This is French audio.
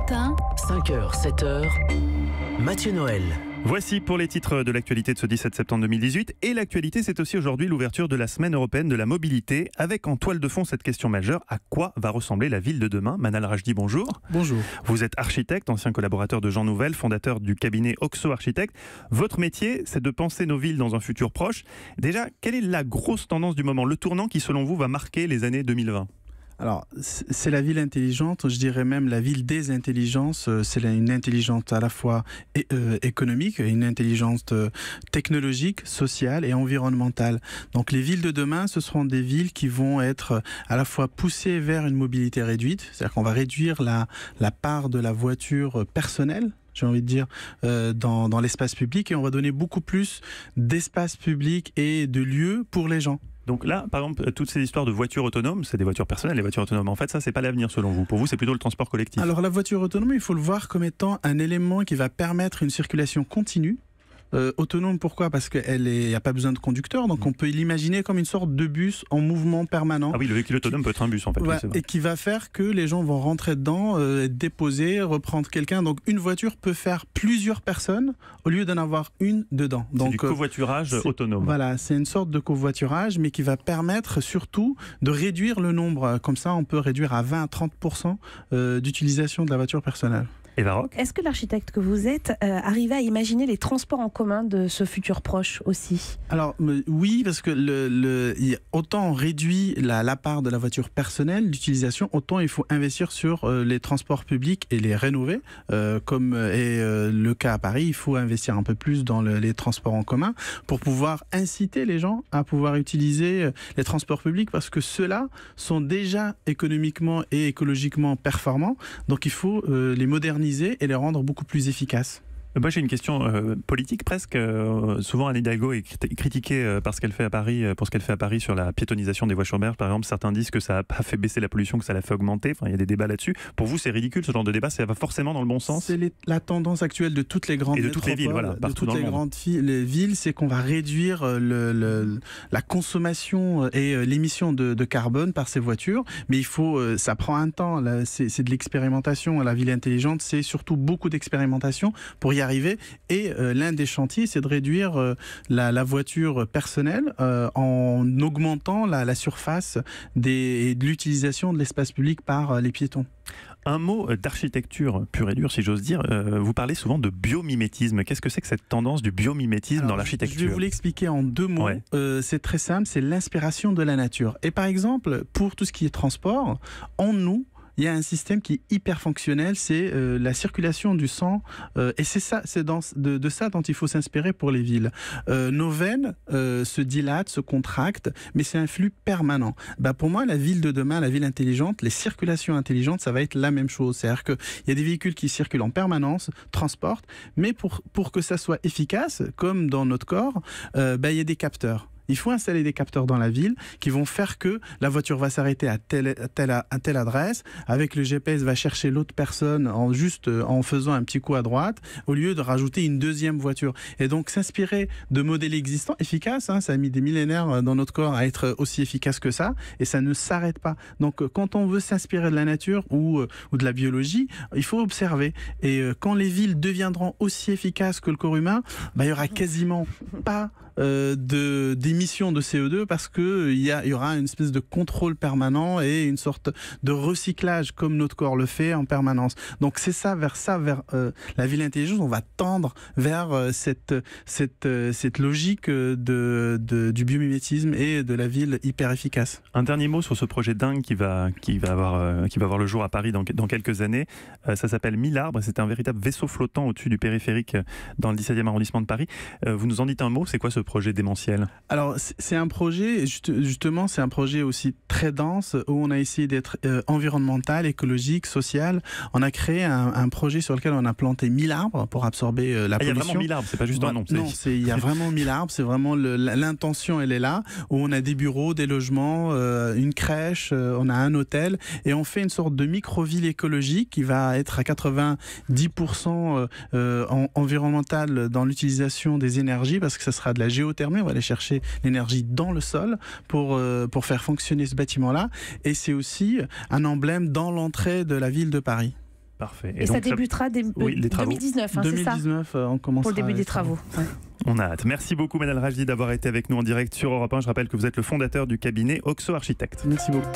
matin, 5h, 7h, Mathieu Noël. Voici pour les titres de l'actualité de ce 17 septembre 2018. Et l'actualité, c'est aussi aujourd'hui l'ouverture de la Semaine européenne de la mobilité, avec en toile de fond cette question majeure: à quoi va ressembler la ville de demain? Manal Rajdi, bonjour. Bonjour. Vous êtes architecte, ancien collaborateur de Jean Nouvel, fondateur du cabinet Oxo Architecte. Votre métier, c'est de penser nos villes dans un futur proche. Déjà, quelle est la grosse tendance du moment, le tournant qui, selon vous, va marquer les années 2020? Alors, c'est la ville intelligente, je dirais même la ville des intelligences. C'est une intelligence à la fois économique, une intelligence technologique, sociale et environnementale. Donc les villes de demain, ce seront des villes qui vont être à la fois poussées vers une mobilité réduite, c'est-à-dire qu'on va réduire la part de la voiture personnelle, j'ai envie de dire, dans l'espace public, et on va donner beaucoup plus d'espace public et de lieux pour les gens. Donc là, par exemple, toutes ces histoires de voitures autonomes, c'est des voitures personnelles, les voitures autonomes. En fait, ça, c'est pas l'avenir selon vous. Pour vous, c'est plutôt le transport collectif. Alors la voiture autonome, il faut le voir comme étant un élément qui va permettre une circulation continue. Autonome, pourquoi? Parce qu'il n'y a pas besoin de conducteur, donc on peut l'imaginer comme une sorte de bus en mouvement permanent. Ah oui, le véhicule autonome peut être un bus en fait. Ouais, oui, et qui va faire que les gens vont rentrer dedans, être déposés, reprendre quelqu'un. Donc une voiture peut faire plusieurs personnes au lieu d'en avoir une dedans. Donc, c'est du covoiturage autonome. Voilà, c'est une sorte de covoiturage, mais qui va permettre surtout de réduire le nombre. Comme ça, on peut réduire à 20 à 30% d'utilisation de la voiture personnelle. Eva Rock. Est-ce que l'architecte que vous êtes arrive à imaginer les transports en commun de ce futur proche aussi? Alors oui, parce que autant on réduit la part de la voiture personnelle, l'utilisation, autant il faut investir sur les transports publics et les rénover. Comme est le cas à Paris, il faut investir un peu plus dans les transports en commun pour pouvoir inciter les gens à pouvoir utiliser les transports publics, parce que ceux-là sont déjà économiquement et écologiquement performants. Donc il faut les moderniser et les rendre beaucoup plus efficaces. Moi, j'ai une question politique presque. Souvent, Anne Hidalgo est critiquée pour ce qu'elle fait à Paris sur la piétonisation des voies urbaines. Par exemple, certains disent que ça n'a pas fait baisser la pollution, que ça l'a fait augmenter. Enfin, il y a des débats là-dessus. Pour vous, c'est ridicule ce genre de débat? Ça va forcément dans le bon sens? C'est la tendance actuelle de toutes les grandes et de toutes les villes, voilà, partout dans le monde. Les villes, c'est qu'on va réduire la consommation et l'émission de carbone par ces voitures. Mais il faut, ça prend un temps. C'est de l'expérimentation. La ville intelligente, c'est surtout beaucoup d'expérimentation pour y arriver. Et l'un des chantiers, c'est de réduire la voiture personnelle en augmentant la surface et de l'utilisation de l'espace public par les piétons. Un mot d'architecture pure et dure, si j'ose dire. Vous parlez souvent de biomimétisme. Qu'est-ce que c'est que cette tendance du biomimétisme dans l'architecture? Je vais vous l'expliquer en 2 mots. Ouais. C'est très simple, c'est l'inspiration de la nature. Et par exemple, pour tout ce qui est transport, en nous, il y a un système qui est hyper fonctionnel, c'est la circulation du sang, et c'est de ça dont il faut s'inspirer pour les villes. Nos veines se dilatent, se contractent, mais c'est un flux permanent. Pour moi, la ville de demain, la ville intelligente, les circulations intelligentes, ça va être la même chose. C'est-à-dire qu'il y a des véhicules qui circulent en permanence, transportent, mais pour que ça soit efficace, comme dans notre corps, il y a des capteurs. Il faut installer des capteurs dans la ville qui vont faire que la voiture va s'arrêter à telle adresse, avec le GPS va chercher l'autre personne en faisant un petit coup à droite, au lieu de rajouter une deuxième voiture. Et donc s'inspirer de modèles existants efficaces, ça a mis des millénaires dans notre corps à être aussi efficace que ça, et ça ne s'arrête pas. Donc quand on veut s'inspirer de la nature ou de la biologie, il faut observer. Et quand les villes deviendront aussi efficaces que le corps humain, il y aura quasiment pas d'émissions de CO2, parce que il y aura une espèce de contrôle permanent et une sorte de recyclage comme notre corps le fait en permanence. Donc c'est vers la ville intelligente, on va tendre vers cette logique du biomimétisme et de la ville hyper efficace. Un dernier mot sur ce projet dingue qui va avoir le jour à Paris dans quelques années. Ça s'appelle 1000 arbres. C'est un véritable vaisseau flottant au-dessus du périphérique dans le 17e arrondissement de Paris. Vous nous en dites un mot? C'est quoi ce projet démentiel? Alors c'est un projet, justement, c'est un projet aussi très dense, où on a essayé d'être environnemental, écologique, social. On a créé un projet sur lequel on a planté 1000 arbres pour absorber la pollution. Il y a vraiment 1000 arbres, c'est pas juste un nom. Non, il y a vraiment 1000 arbres, c'est vraiment l'intention, elle est là, où on a des bureaux, des logements, une crèche, on a un hôtel, et on fait une sorte de micro-ville écologique qui va être à 90% environnementale dans l'utilisation des énergies, parce que ça sera de la géothermie, on va aller chercher l'énergie dans le sol pour faire fonctionner ce bâtiment-là, et c'est aussi un emblème dans l'entrée de la ville de Paris. Parfait. Et ça débutera les travaux. 2019, hein, c'est ça 2019, on commencera pour le début des travaux. Ouais. On a hâte. Merci beaucoup Manal Rajdi d'avoir été avec nous en direct sur Europe 1. Je rappelle que vous êtes le fondateur du cabinet Oxo Architecte. Merci beaucoup.